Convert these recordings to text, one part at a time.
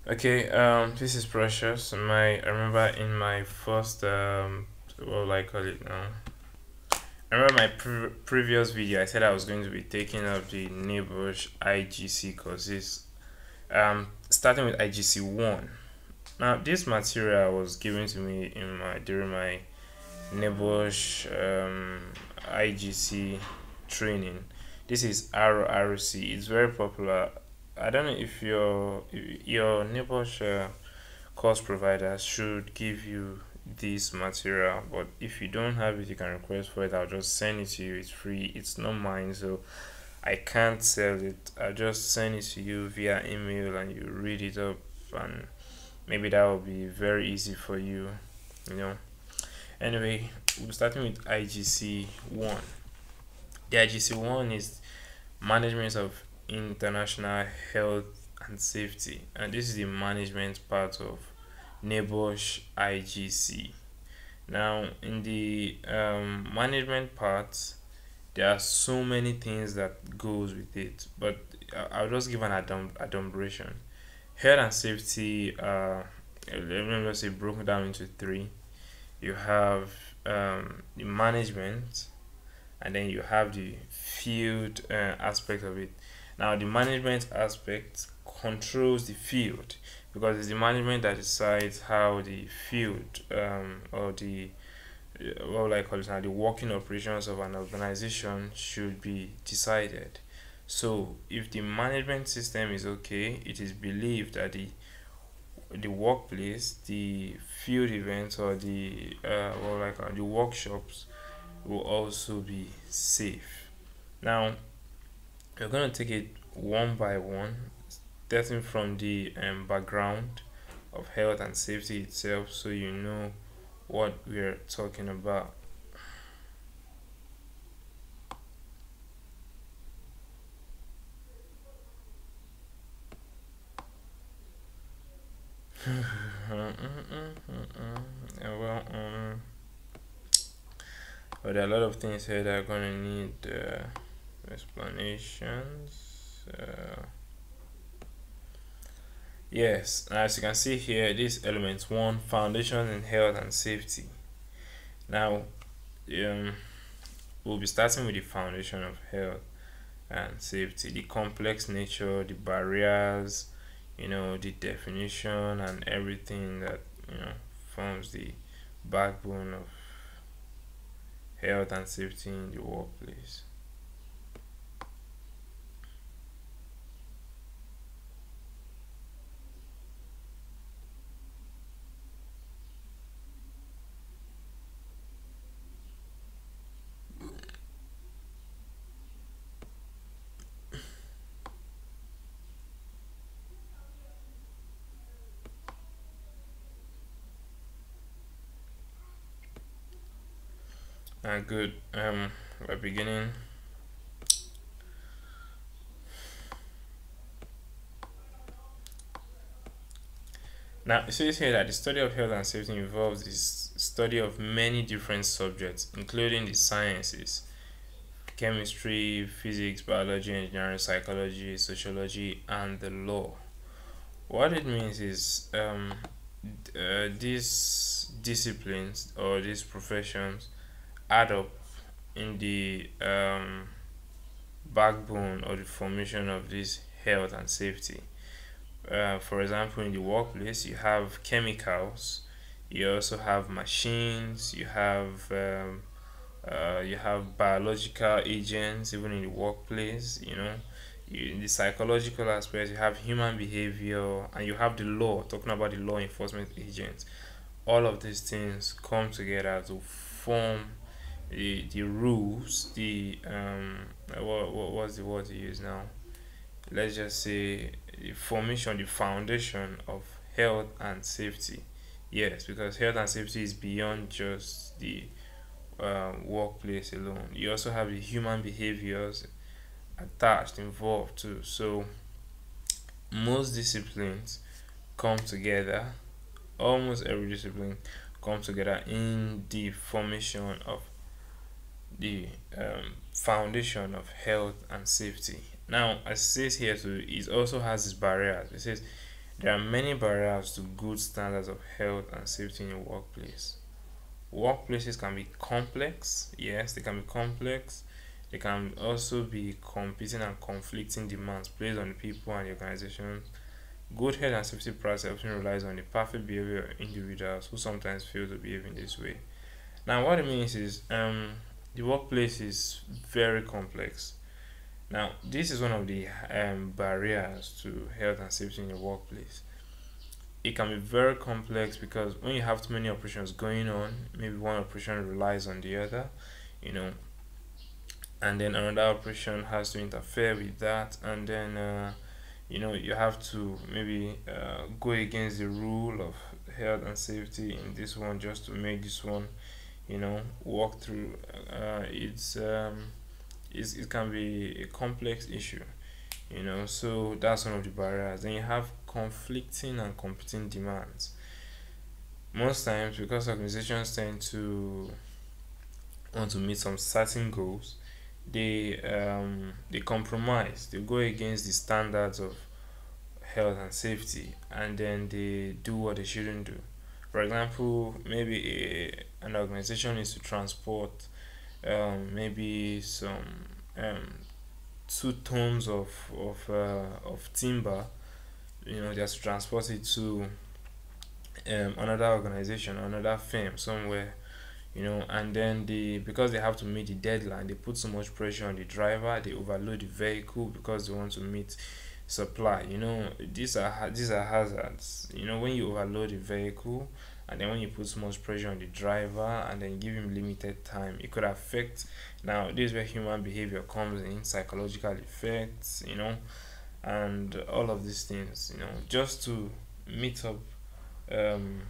Okay, this is Precious. I remember in my first what will I call it now? I remember my previous video. I said I was going to be taking up the Nebosh IGC courses. Starting with IGC one. Now, this material was given to me in my during my Nebosh IGC training. This is RORC. It's very popular. I don't know if your Nebosh course providers should give you this material, but if you don't have it, you can request for it. I'll just send it to you. It's free, it's not mine, so I can't sell it. I'll just send it to you via email and you read it up, and maybe that will be very easy for you, you know. Anyway, we're starting with IGC 1. The IGC 1 is management of international health and safety, and this is the management part of Nebosh IGC. Now, in the management part, there are so many things that goes with it, but I'll just give an adumbration. Health and safety, let me just say, broken down into three. You have the management, and then you have the field aspect of it. Now, the management aspect controls the field because it's the management that decides how the field or the what would I call it now, the working operations of an organization should be decided. So, if the management system is okay, it is believed that the workplace, the field events, or the the workshops will also be safe. Now, we're going to take it one by one, starting from the background of health and safety itself, so you know what we're talking about. Well, but there are a lot of things here that are going to need explanations. Yes, as you can see here, this element one, foundation in health and safety. Now, um, we'll be starting with the foundation of health and safety, the complex nature, the barriers, the definition, and everything that forms the backbone of health and safety in the workplace. Good. We're beginning. Now, it says here that the study of health and safety involves the study of many different subjects, including the sciences, chemistry, physics, biology, engineering, psychology, sociology, and the law. What it means is these disciplines or these professions add up in the backbone or the formation of this health and safety. For example, in the workplace, you have chemicals, you also have machines, you have biological agents, even in the workplace. In the psychological aspect, you have human behavior, and you have the law. Talking about the law enforcement agents, all of these things come together to form the rules. The what's the word to use now? Let's just say the formation, the foundation of health and safety. Yes, because health and safety is beyond just the workplace alone. You also have the human behaviors attached, involved too. So most disciplines come together, almost every discipline comes together in the formation of the foundation of health and safety. Now, as it says here too, it also has its barriers. It says There are many barriers to good standards of health and safety in your workplace. Workplaces can be complex, yes, they can be complex. They can also be competing and conflicting demands placed on the people and the organization. Good health and safety practice often relies on the perfect behavior of individuals who sometimes fail to behave in this way. Now, what it means is the workplace is very complex. Now, this is one of the barriers to health and safety in your workplace. It can be very complex because when you have too many operations going on, maybe one operation relies on the other, you know, and then another operation has to interfere with that, and then you have to maybe go against the rule of health and safety in this one just to make this one walk through. It can be a complex issue, so that's one of the barriers. Then you have conflicting and competing demands. Most times, because organizations tend to want to meet some certain goals, they compromise, they go against the standards of health and safety, and then they do what they shouldn't do. For example, maybe an organization needs to transport maybe some um, 2 tons of timber. They have to transport it to another organization, another firm somewhere. And then because they have to meet the deadline, they put so much pressure on the driver. They overload the vehicle because they want to meet supply. These are hazards. When you overload the vehicle, and then when you put so much pressure on the driver and then give him limited time, it could affect. Now this is where human behavior comes in, psychological effects, and all of these things, just to meet up. um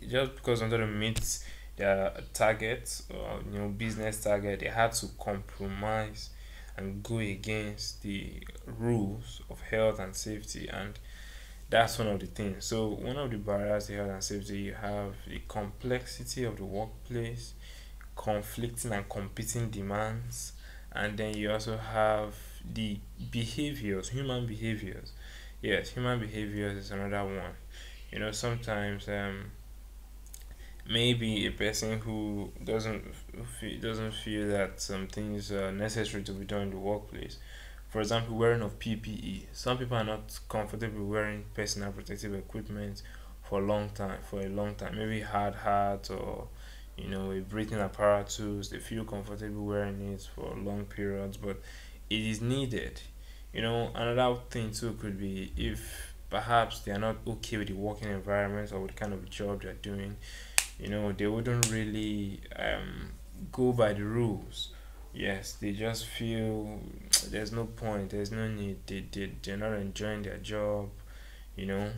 just because wanted to meet their targets, or business target, they had to compromise and go against the rules of health and safety. And that's one of the things. So one of the barriers to health and safety, you have the complexity of the workplace, conflicting and competing demands, and then you also have the behaviors, human behaviors. Yes, human behaviors is another one. Sometimes maybe a person who doesn't feel that some things are necessary to be done in the workplace. For example, wearing of PPE. Some people are not comfortable wearing personal protective equipment for a long time. Maybe hard hat, or a breathing apparatus. They feel comfortable wearing it for long periods, but it is needed. Another thing too could be if perhaps they are not okay with the working environment or with the kind of job they're doing. They wouldn't really go by the rules. Yes, they just feel there's no point, there's no need, they're not enjoying their job. you know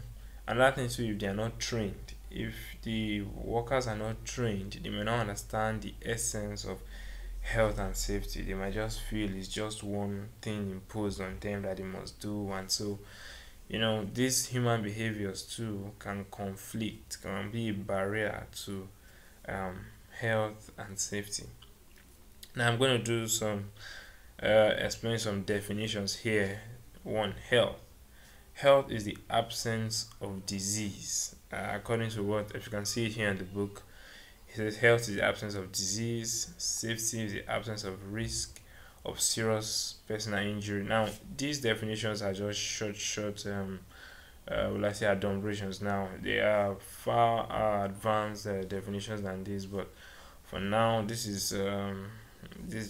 Another thing too, if they are not trained, if the workers are not trained, they may not understand the essence of health and safety. They might just feel it's just one thing imposed on them that they must do. And so these human behaviors too can conflict, can be a barrier to um, health and safety. Now I'm going to do some explain some definitions here. One, health. Health is the absence of disease. According to what, if you can see it here in the book, it says health is the absence of disease, safety is the absence of risk of serious personal injury. Now, these definitions are just short, will I say, adumbrations. Now, they are far advanced definitions than this, but for now, this is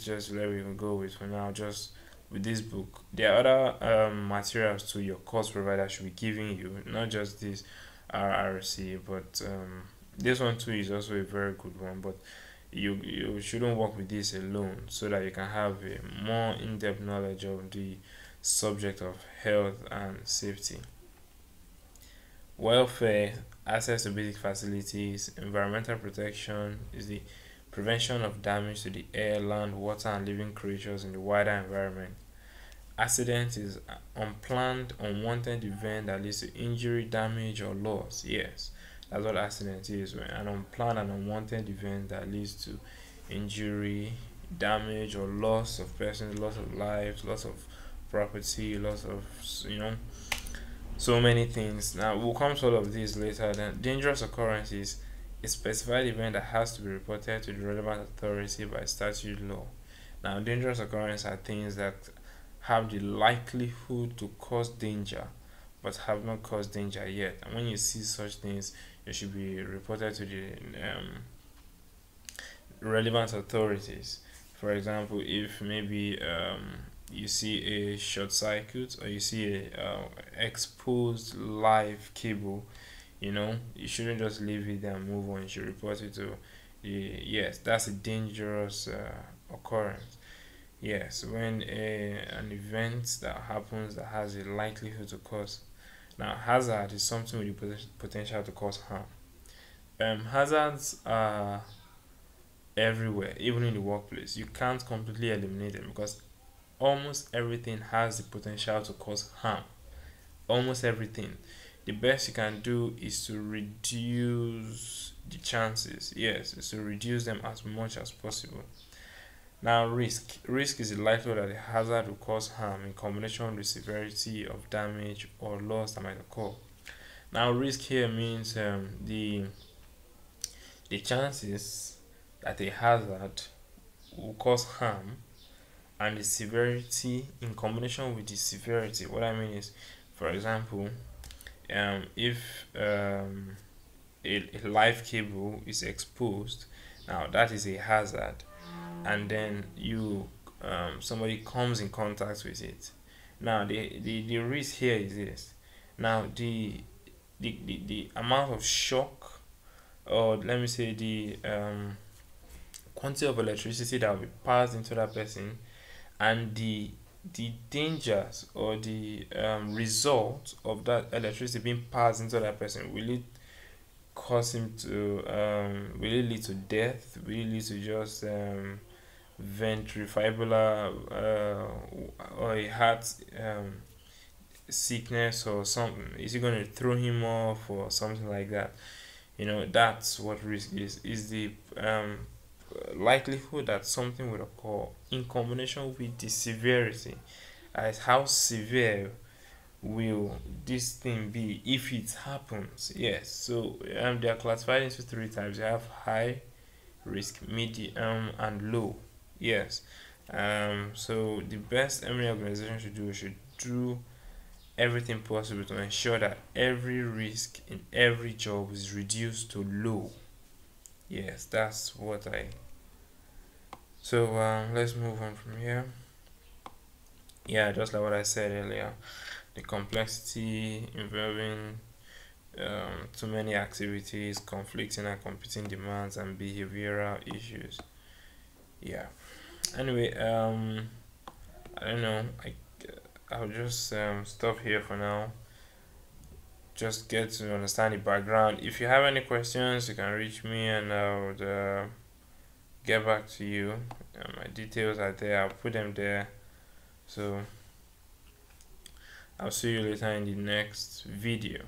just where we can go with for now. Just with this book, there are other materials to your course provider should be giving you, not just this RRC, but this one too is also a very good one. But you shouldn't work with this alone, so that you can have a more in-depth knowledge of the subject of health and safety. Welfare, access to basic facilities. Environmental protection is the prevention of damage to the air, land, water, and living creatures in the wider environment. Accident is unplanned, unwanted event that leads to injury, damage, or loss. Yes, that's what accident is. An unplanned and unwanted event that leads to injury, damage, or loss of persons, loss of lives, loss of property, loss of so many things. Now we'll come to all of these later. Then dangerous occurrence is a specified event that has to be reported to the relevant authority by statute law. Now dangerous occurrence are things that have the likelihood to cause danger but have not caused danger yet. And when you see such things, you should be reported to the relevant authorities. For example, if maybe you see a short circuit or you see a exposed live cable, you shouldn't just leave it there and move on. You should report it to the, yes, that's a dangerous occurrence. Yes, when an event that happens that has a likelihood to cause. Now hazard is something with the potential to cause harm. Hazards are everywhere, even in the workplace. You can't completely eliminate them because almost everything has the potential to cause harm. Almost everything. The best you can do is to reduce the chances. Yes, is to reduce them as much as possible. Now, risk is the likelihood that a hazard will cause harm in combination with the severity of damage or loss that might occur. Now, risk here means the chances that a hazard will cause harm and the severity in combination with the severity. What I mean is, for example, if a live cable is exposed, now that is a hazard, and then somebody comes in contact with it. Now the risk here is this. Now the amount of shock, or let me say the quantity of electricity that will be passed into that person, and the dangers or the result of that electricity being passed into that person, will it cause him to will it lead to death, will it lead to just ventricular or a heart sickness or something? Is it going to throw him off or something like that? That's what risk is the likelihood that something will occur in combination with the severity, as how severe will this thing be if it happens. Yes, so they are classified into three types. You have high risk, medium, and low. Yes. So the best every organization should do everything possible to ensure that every risk in every job is reduced to low. Yes, that's what I. So let's move on from here. Yeah, just like what I said earlier, the complexity involving too many activities, conflicting and competing demands, and behavioral issues. Yeah. Anyway, I don't know. I'll just stop here for now. Just get to understand the background. If you have any questions, you can reach me and I would get back to you. My details are there. I'll put them there. So I'll see you later in the next video.